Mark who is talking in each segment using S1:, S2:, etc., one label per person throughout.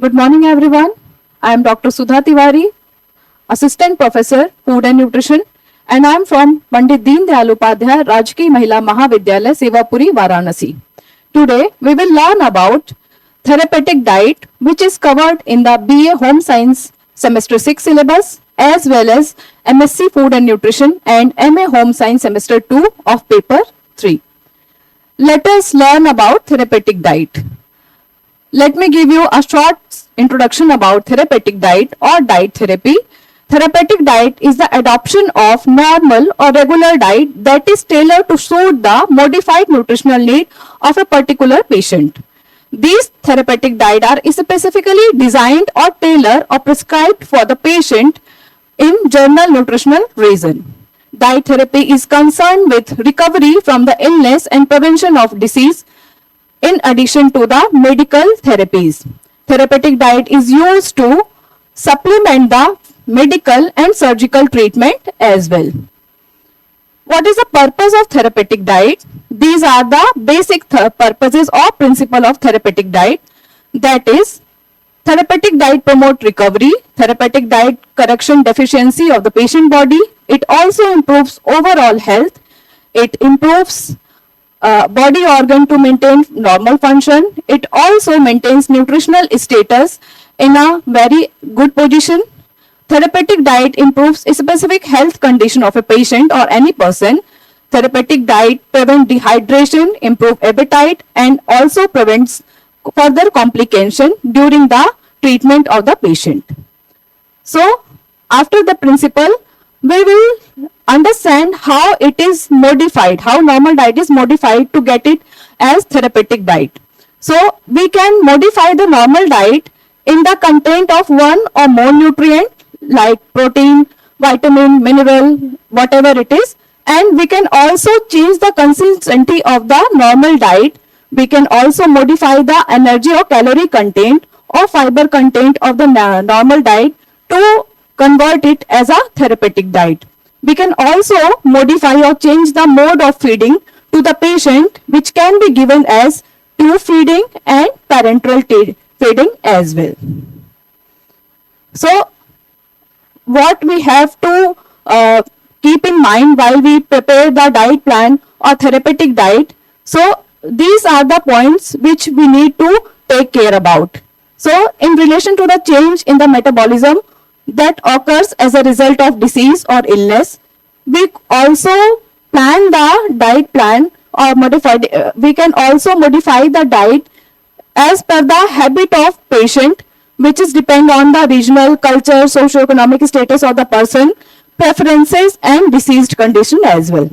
S1: Good morning, everyone. I am Dr. Sudha Tiwari, Assistant Professor, Food and Nutrition, and I am from Pandit Deen Dayal Upadhyay Rajki Mahila Mahavidyalaya, Sevapuri, Varanasi. Today, we will learn about therapeutic diet, which is covered in the BA Home Science Semester 6 syllabus, as well as MSc Food and Nutrition and MA Home Science Semester 2 of Paper 3. Let us learn about therapeutic diet. Let me give you a short introduction about therapeutic diet or diet therapy. Therapeutic diet is the adoption of normal or regular diet that is tailored to suit the modified nutritional need of a particular patient. These therapeutic diet are specifically designed or tailored or prescribed for the patient in general nutritional reason. Diet therapy is concerned with recovery from the illness and prevention of disease in addition to the medical therapies. Therapeutic diet is used to supplement the medical and surgical treatment as well. What is the purpose of therapeutic diet? These are the basic purposes or principle of therapeutic diet. That is, therapeutic diet promote recovery. Therapeutic diet correction deficiency of the patient body. It also improves overall health. It improves body organ to maintain normal function. It also maintains nutritional status in a very good position. Therapeutic diet improves a specific health condition of a patient or any person. Therapeutic diet prevents dehydration, improves appetite, and also prevents further complication during the treatment of the patient. So, after the principle, we will understand how it is modified, how normal diet is modified to get it as therapeutic diet. So, we can modify the normal diet in the content of one or more nutrient like protein, vitamin, mineral, whatever it is, and we can also change the consistency of the normal diet. We can also modify the energy or calorie content or fiber content of the normal diet to convert it as a therapeutic diet. We can also modify or change the mode of feeding to the patient, which can be given as tube feeding and parenteral feeding as well. So, what we have to keep in mind while we prepare the diet plan or therapeutic diet. So, these are the points which we need to take care about. So, in relation to the change in the metabolism that occurs as a result of disease or illness, we also plan the diet plan or we can also modify the diet as per the habit of patient, which is depend on the regional, culture, socio-economic status of the person, preferences and diseased condition as well.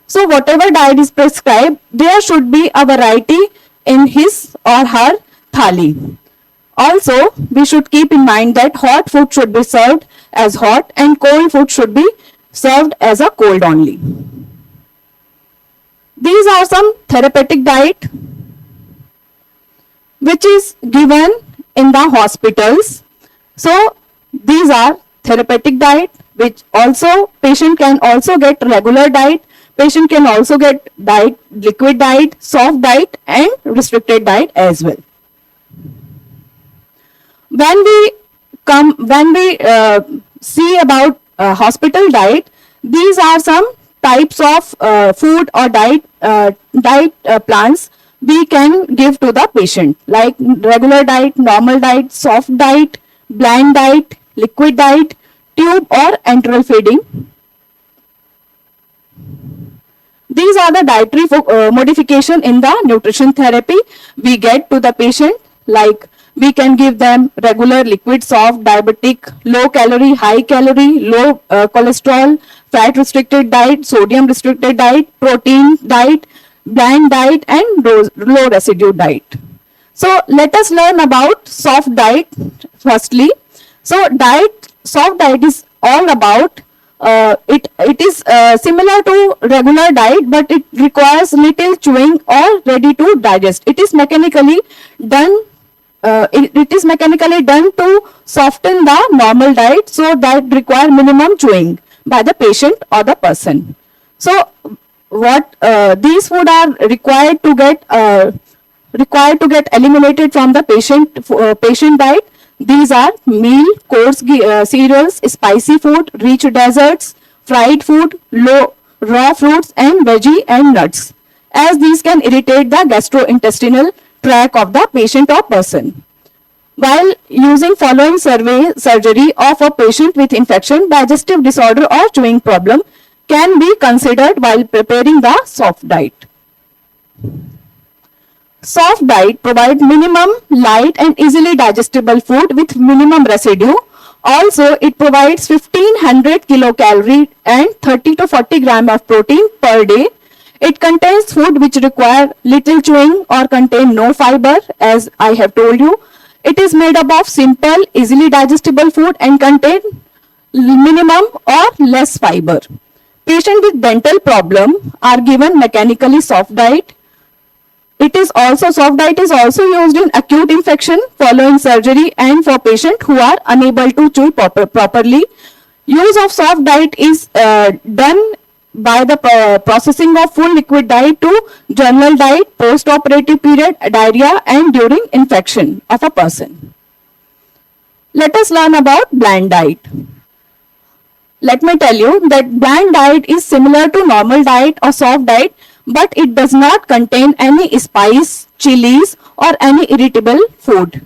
S1: So whatever diet is prescribed, there should be a variety in his or her thali. Also, we should keep in mind that hot food should be served as hot and cold food should be served as a cold only. These are some therapeutic diet which is given in the hospitals. So, these are therapeutic diet, which also patient can also get regular diet, patient can also get diet, liquid diet, soft diet and restricted diet as well. When we see about hospital diet, these are some types of food or diet plans we can give to the patient, like regular diet, normal diet, soft diet, bland diet, liquid diet, tube or enteral feeding. These are the dietary modification in the nutrition therapy we get to the patient, like we can give them regular, liquid, soft, diabetic, low calorie, high calorie, low cholesterol, fat restricted diet, sodium restricted diet, protein diet, bland diet and low residue diet. So let us learn about soft diet firstly. So soft diet is all about it is similar to regular diet, but it requires little chewing or ready to digest. It is mechanically done. It is mechanically done to soften the normal diet, so that require minimum chewing by the patient or the person. So what these food are required to get eliminated from the patient diet. These are meal, coarse cereals, spicy food, rich desserts, fried food, raw fruits, and veggie and nuts, as these can irritate the gastrointestinal tract of the patient or person. While using following surgery of a patient with infection, digestive disorder or chewing problem can be considered while preparing the soft diet. Soft diet provides minimum light and easily digestible food with minimum residue. Also, it provides 1500 kilocalorie and 30 to 40 gram of protein per day. It contains food which require little chewing or contain no fiber, as I have told you. It is made up of simple, easily digestible food and contain minimum or less fiber. Patients with dental problem are given mechanically soft diet. Soft diet is also used in acute infection following surgery and for patients who are unable to chew properly. Use of soft diet is done by the processing of full liquid diet to general diet, post-operative period, diarrhea, and during infection of a person. Let us learn about bland diet. Let me tell you that bland diet is similar to normal diet or soft diet, but it does not contain any spice, chilies, or any irritable food,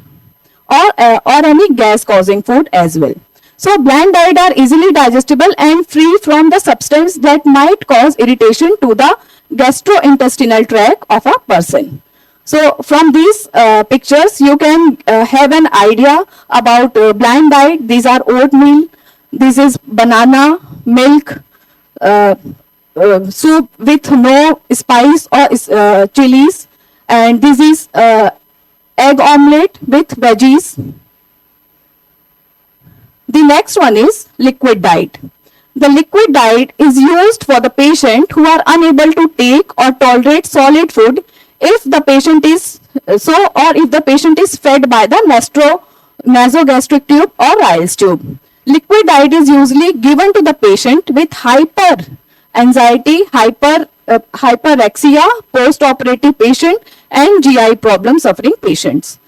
S1: or any gas causing food as well. So bland diet are easily digestible and free from the substance that might cause irritation to the gastrointestinal tract of a person. So from these pictures, you can have an idea about bland diet. These are oatmeal, this is banana, milk, soup with no spice or chilies, and this is egg omelette with veggies. The next one is liquid diet. The liquid diet is used for the patient who are unable to take or tolerate solid food if the patient is if the patient is fed by the nasogastric tube or Ryle's tube. Liquid diet is usually given to the patient with hyper anxiety, hyperexia, post-operative patient, and GI problem suffering patients.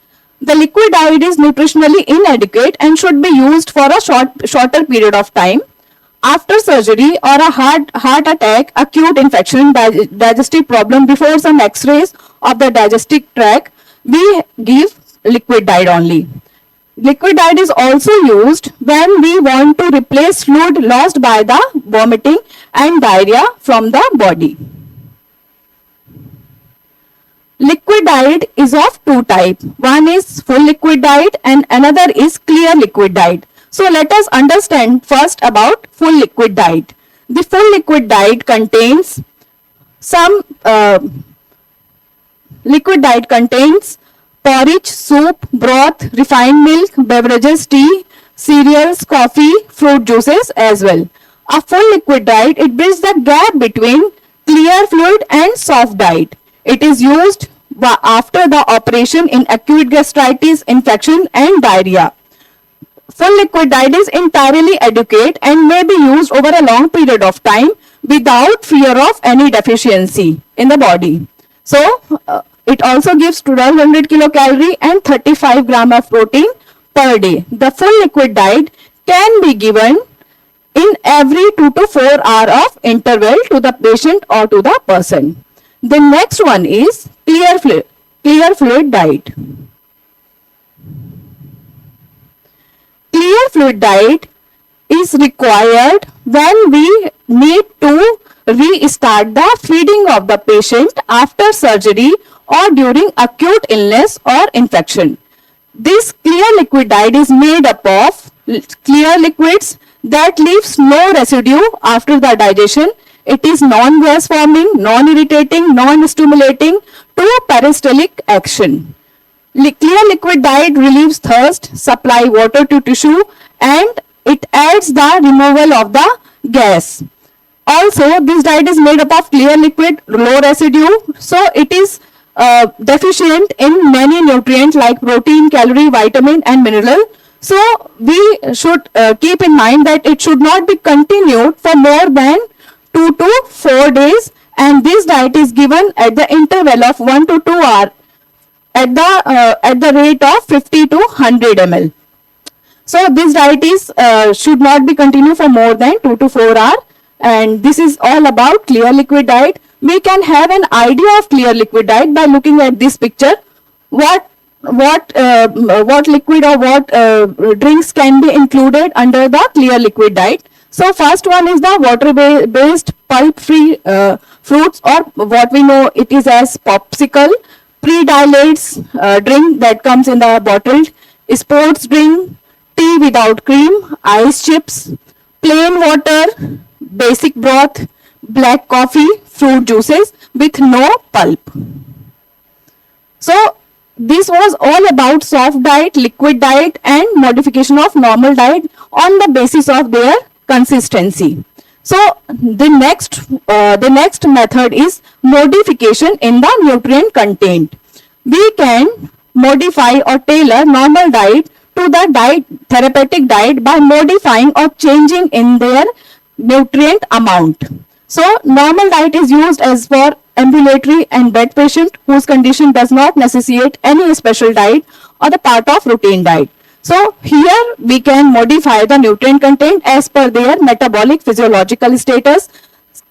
S1: The liquid diet is nutritionally inadequate and should be used for a shorter period of time. After surgery or a heart attack, acute infection, digestive problem, before some x-rays of the digestive tract, we give liquid diet only. Liquid diet is also used when we want to replace fluid lost by the vomiting and diarrhea from the body. Liquid diet is of two types. One is full liquid diet and another is clear liquid diet. So let us understand first about full liquid diet. The full liquid diet contains porridge, soup, broth, refined milk, beverages, tea, cereals, coffee, fruit juices as well. A full liquid diet, it bridges the gap between clear fluid and soft diet. It is used after the operation in acute gastritis, infection, and diarrhea. Full liquid diet is entirely adequate and may be used over a long period of time without fear of any deficiency in the body. So, it also gives 1200 kilocalorie and 35 gram of protein per day. The full liquid diet can be given in every 2 to 4 hour of interval to the patient or to the person. The next one is clear fluid diet. Clear fluid diet is required when we need to restart the feeding of the patient after surgery or during acute illness or infection. This clear liquid diet is made up of clear liquids that leaves no residue after the digestion. It is non-gas forming, non-irritating, non-stimulating to peristaltic action. Clear liquid diet relieves thirst, supply water to tissue, and it aids the removal of the gas. Also, this diet is made up of clear liquid, low residue, so it is deficient in many nutrients like protein, calorie, vitamin, and mineral. So, we should keep in mind that it should not be continued for more than 2 to 4 days, and this diet is given at the interval of 1 to 2 hours at the rate of 50 to 100 ml. So this diet is should not be continued for more than 2 to 4 hours. And this is all about clear liquid diet. We can have an idea of clear liquid diet by looking at this picture. What liquid or what drinks can be included under the clear liquid diet. So first one is the water-based pulp-free fruits, or what we know it is as popsicle, pre-dilates drink that comes in the bottled, sports drink, tea without cream, ice chips, plain water, basic broth, black coffee, fruit juices with no pulp. So this was all about soft diet, liquid diet and modification of normal diet on the basis of their consistency. So the next method is modification in the nutrient content. We can modify or tailor normal diet to the therapeutic diet by modifying or changing in their nutrient amount. So normal diet is used as for ambulatory and bed patient whose condition does not necessitate any special diet or the part of routine diet. So here we can modify the nutrient content as per their metabolic physiological status.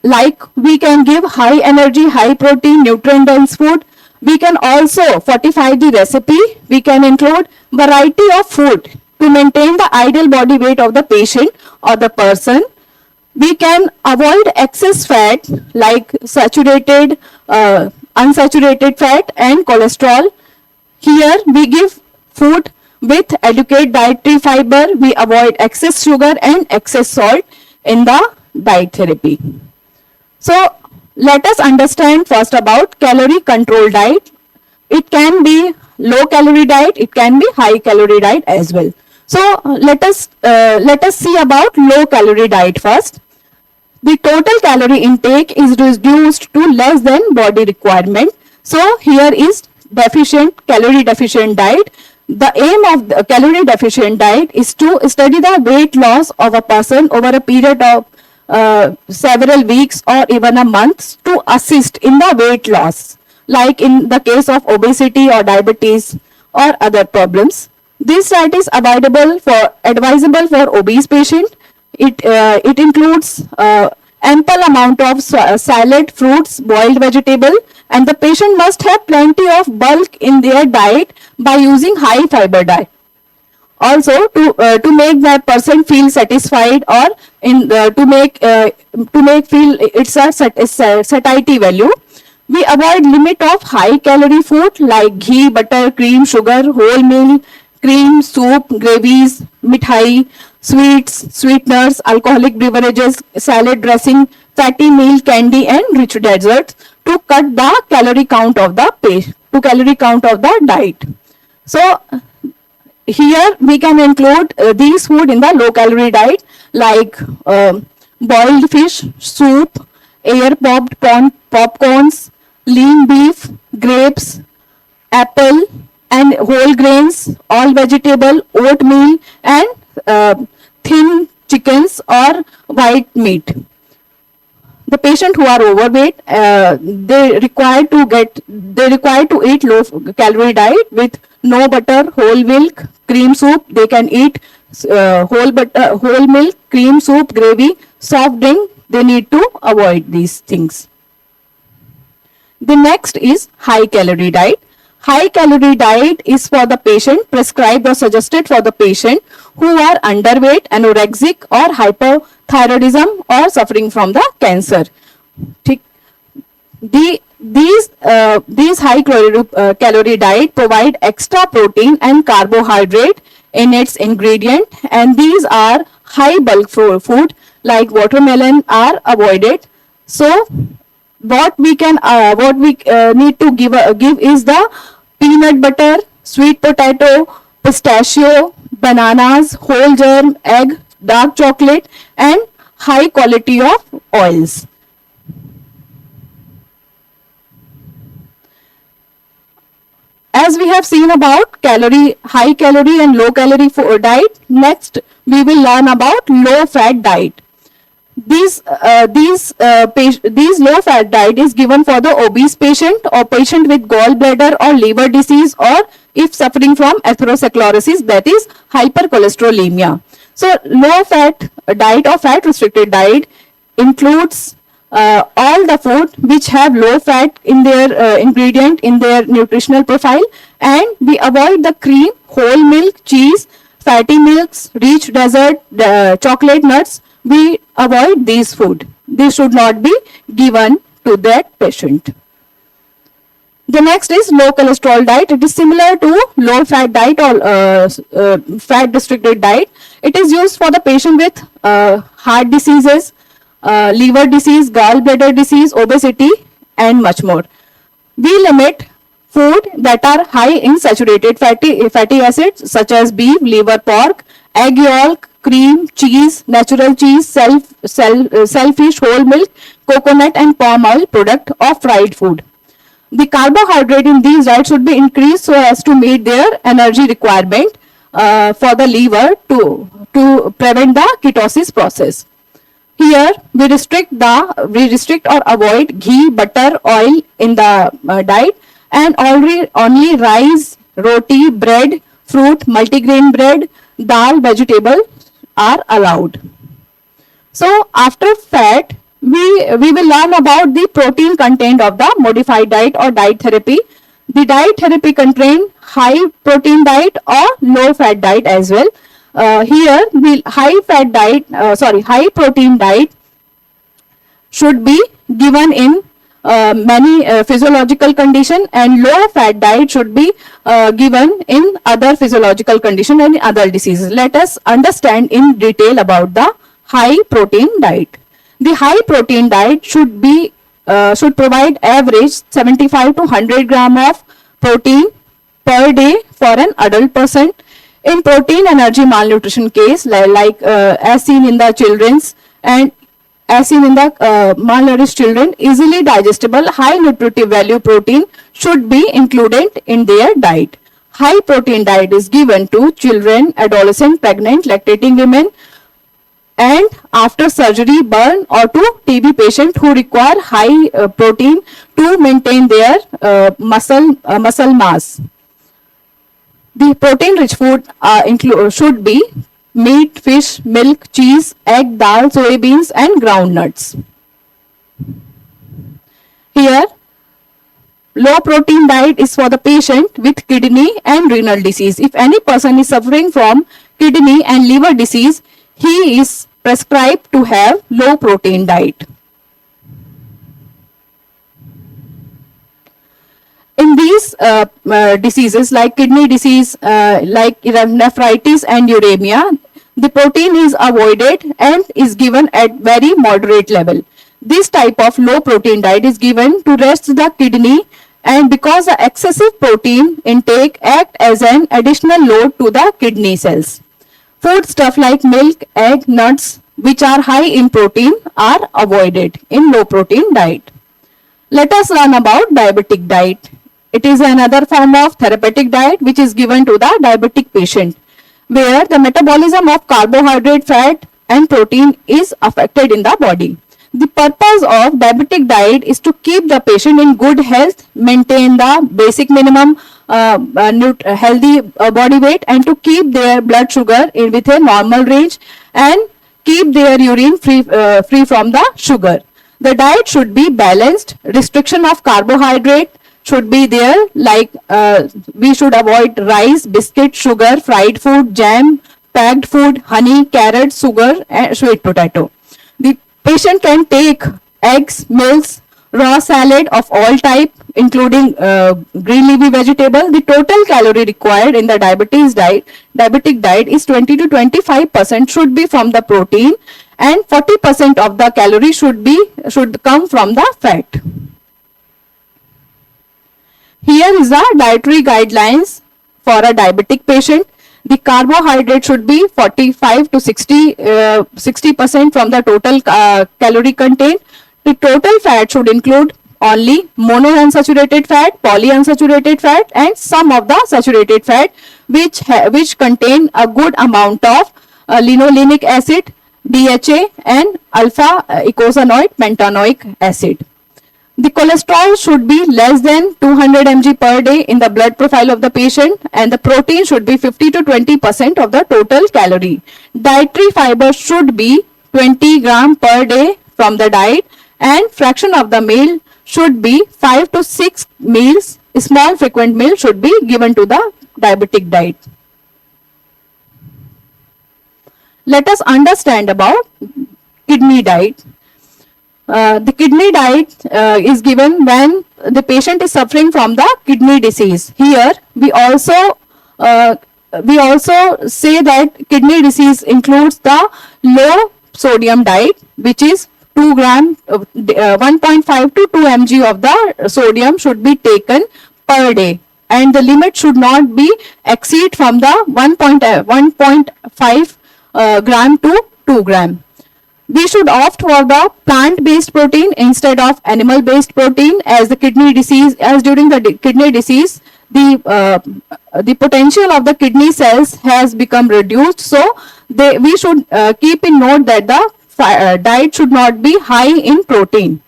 S1: Like we can give high energy, high protein, nutrient dense food. We can also fortify the recipe. We can include variety of food to maintain the ideal body weight of the patient or the person. We can avoid excess fat like saturated, unsaturated fat and cholesterol. Here we give food with adequate dietary fiber. We avoid excess sugar and excess salt in the diet therapy. So let us understand first about calorie control diet. It can be low calorie diet, it can be high calorie diet as well. So let us see about low calorie diet first. The total calorie intake is reduced to less than body requirement. So here is calorie deficient diet. The aim of the calorie deficient diet is to study the weight loss of a person over a period of several weeks or even a month to assist in the weight loss, like in the case of obesity or diabetes or other problems. This diet is advisable for obese patient. It includes ample amount of salad, fruits, boiled vegetable, and the patient must have plenty of bulk in their diet by using high fiber diet. Also, to make that person feel satisfied, or to make feel it's a satiety value, we avoid limit of high calorie food like ghee, butter, cream, sugar, whole milk, cream, soup, gravies, mithai, sweets, sweeteners, alcoholic beverages, salad dressing, fatty meal, candy, and rich desserts to cut the calorie count of the diet. So here we can include these food in the low calorie diet like boiled fish, soup, air popped popcorns, lean beef, grapes, apple and whole grains, all vegetable, oatmeal and thin chickens or white meat. The patient who are overweight, they require to eat low calorie diet with no butter, whole milk, cream soup. They can eat whole milk, cream soup, gravy, soft drink. They need to avoid these things. The next is high calorie diet. High calorie diet is for the patient, prescribed or suggested for the patient who are underweight, anorexic or hypothyroidism or suffering from the cancer. These high calorie diet provide extra protein and carbohydrate in its ingredient, and these are high bulk food like watermelon are avoided. So what we need to give is the peanut butter, sweet potato, pistachio, bananas, whole germ, egg, dark chocolate, and high quality of oils. As we have seen about high calorie and low calorie diet, next we will learn about low fat diet. These low fat diet is given for the obese patient or patient with gallbladder or liver disease, or if suffering from atherosclerosis, that is hypercholesterolemia. So low fat diet or fat restricted diet includes all the food which have low fat in their ingredient in their nutritional profile, and we avoid the cream, whole milk, cheese, fatty milks, rich dessert, chocolate, nuts. We avoid these food. They should not be given to that patient. The next is low cholesterol diet. It is similar to low fat diet or fat restricted diet. It is used for the patient with heart diseases, liver disease, gallbladder disease, obesity, and much more. We limit food that are high in saturated fatty acids such as beef, liver, pork, egg yolk, cream, cheese, natural cheese, shellfish, whole milk, coconut, and palm oil product or fried food. The carbohydrate in these diets should be increased so as to meet their energy requirement for the liver to prevent the ketosis process. Here we restrict or avoid ghee, butter, oil in the diet, and only rice, roti, bread, fruit, multigrain bread, dal, vegetable are allowed. So after fat, we will learn about the protein content of the modified diet or diet therapy. The diet therapy contain high protein diet or low fat diet as well. Here the high protein diet should be given in many physiological condition, and low fat diet should be given in other physiological condition and other diseases. Let us understand in detail about the high protein diet. The high protein diet should provide average 75 to 100 gram of protein per day for an adult person. In protein energy malnutrition case, like as seen in the children's and as seen in the malnourished children, easily digestible, high nutritive value protein should be included in their diet. High protein diet is given to children, adolescent, pregnant, lactating women, and after surgery, burn, or to TB patient who require high protein to maintain their muscle mass. The protein-rich food should be meat, fish, milk, cheese, egg, dal, soybeans, and ground nuts. Here, low protein diet is for the patient with kidney and renal disease. If any person is suffering from kidney and liver disease, he is prescribed to have low protein diet. In these diseases like kidney disease, like nephritis and uremia, the protein is avoided and is given at very moderate level. This type of low protein diet is given to rest the kidney, and because the excessive protein intake act as an additional load to the kidney cells. Food stuff like milk, egg, nuts, which are high in protein, are avoided in low protein diet. Let us learn about diabetic diet. It is another form of therapeutic diet which is given to the diabetic patient, where the metabolism of carbohydrate, fat, and protein is affected in the body. The purpose of diabetic diet is to keep the patient in good health, maintain the basic minimum healthy body weight, and to keep their blood sugar with a normal range and keep their urine free from the sugar. The diet should be balanced. Restriction of carbohydrate should be there, like we should avoid rice, biscuit, sugar, fried food, jam, packed food, honey, carrot, sugar, and sweet potato. The patient can take eggs, milks, raw salad of all type, including green leafy vegetable. The total calorie required in the diabetic diet is 20 to 25% should be from the protein, and 40% of the calorie should come from the fat. Here is the dietary guidelines for a diabetic patient. The carbohydrate should be 45 to 60% from the total calorie content. The total fat should include only monounsaturated fat, polyunsaturated fat, and some of the saturated fat which contain a good amount of linoleic acid DHA, and alpha eicosanoid pentanoic acid. The cholesterol should be less than 200 mg per day in the blood profile of the patient, and the protein should be 50 to 20% of the total calorie. Dietary fiber should be 20 gram per day from the diet, and fraction of the meal should be 5 to 6 meals. A small frequent meal should be given to the diabetic diet. Let us understand about kidney diet. The kidney diet is given when the patient is suffering from the kidney disease. Here we also say that kidney disease includes the low sodium diet, which is 2 gram 1.5 to 2 mg of the sodium should be taken per day, and the limit should not be exceed from the 1.5 gram to 2 gram. We should opt for the plant-based protein instead of animal-based protein, as the kidney disease, as during the kidney disease, the potential of the kidney cells has become reduced. So we should keep in note that the diet should not be high in protein.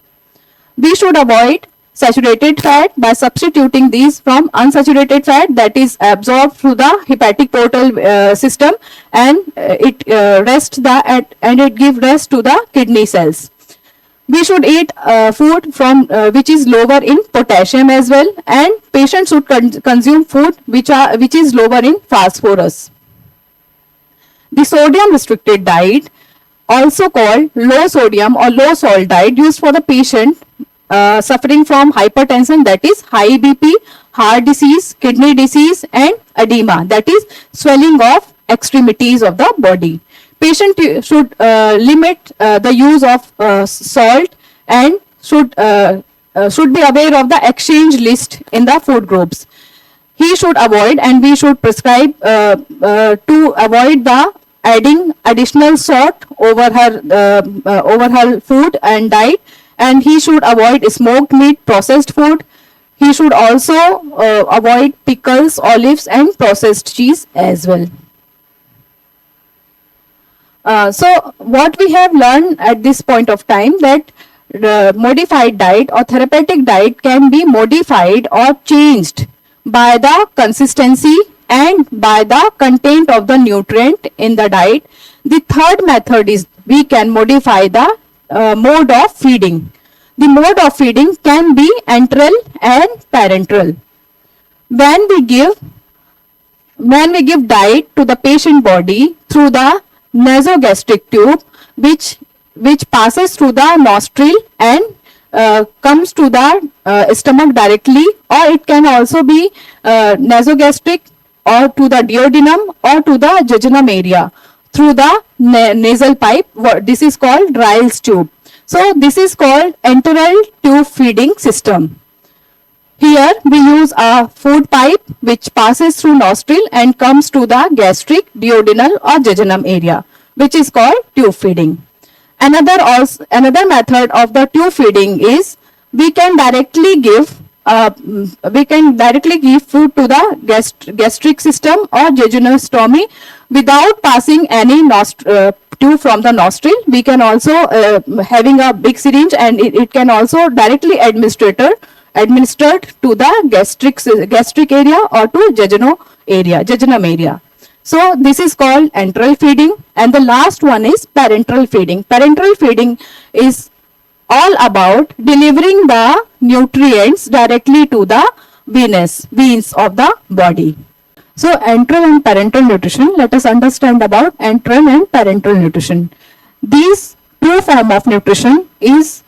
S1: We should avoid saturated fat by substituting these from unsaturated fat that is absorbed through the hepatic portal system, and it gives rest to the kidney cells. We should eat food from which is lower in potassium as well, and patients should consume food which is lower in phosphorus. The sodium restricted diet, also called low sodium or low salt diet, used for the patient suffering from hypertension, that is high BP, heart disease, kidney disease, and edema, that is swelling of extremities of the body. Patient should limit the use of salt, and should be aware of the exchange list in the food groups. He should avoid, and we should prescribe to avoid the adding additional salt over her food and diet, and he should avoid smoked meat, processed food. He should also avoid pickles, olives, and processed cheese as well. So what we have learned at this point of time, that modified diet or therapeutic diet can be modified or changed by the consistency and by the content of the nutrient in the diet. The third method is we can modify the mode of feeding. The mode of feeding can be enteral and parenteral. When we give diet to the patient body through the nasogastric tube, which passes through the nostril and comes to the stomach directly, or it can also be nasogastric or to the duodenum or to the jejunum area through the nasal pipe. This is called Ryle's tube. So this is called enteral tube feeding system. Here we use a food pipe which passes through nostril and comes to the gastric, duodenal or jejunum area, which is called tube feeding. Another method of the tube feeding is we can directly give food to the gastric system or jejunostomy withoed passing any tube from the nostril. We can also having a big syringe, and it can also directly administered to the gastric area or to jejunum area. So this is called enteral feeding, and the last one is parenteral feeding. Parenteral feeding is all about delivering the nutrients directly to the veins of the body. So enteral and parenteral nutrition, let us understand about enteral and parenteral nutrition. These two forms of nutrition is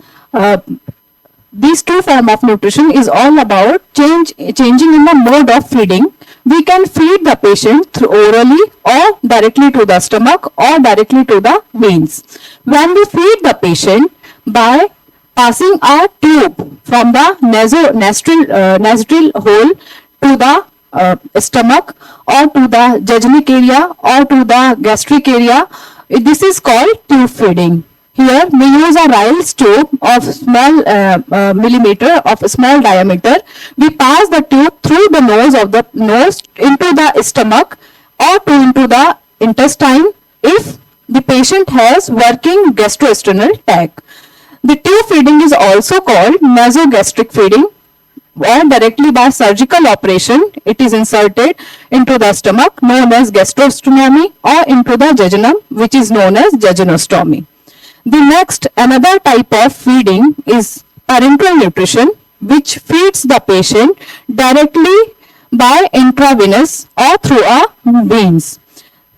S1: all about changing in the mode of feeding. We can feed the patient through orally or directly to the stomach or directly to the veins. When we feed the patient by passing a tube from the nostril hole to the stomach or to the jejunic area or to the gastric area, this is called tube feeding. Here we use a Ryle's tube of small small diameter. We pass the tube through the nose into the stomach or into the intestine. If The patient has working gastrointestinal tract. The tube feeding is also called nasogastric feeding, or directly by surgical operation. It is inserted into the stomach, known as gastrostomy, or into the jejunum, which is known as jejunostomy. The next, another type of feeding is parenteral nutrition, which feeds the patient directly by intravenous or through a veins.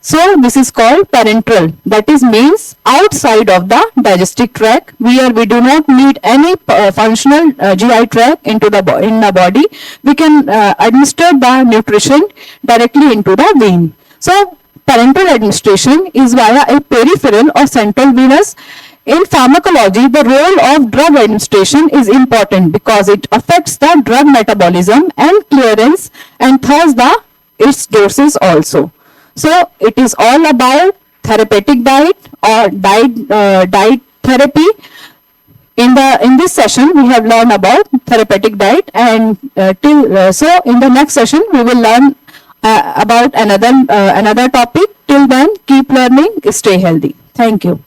S1: So this is called parenteral, that is means outside of the digestive tract, where we do not need any functional GI tract in the body. We can administer the nutrition directly into the vein. So parenteral administration is via a peripheral or central venous. In pharmacology, the role of drug administration is important because it affects the drug metabolism and clearance, and thus its doses also. So it is all about therapeutic diet or diet therapy. In this session, we have learned about therapeutic diet, and so in the next session we will learn about another topic. Till then, keep learning, stay healthy. Thank you.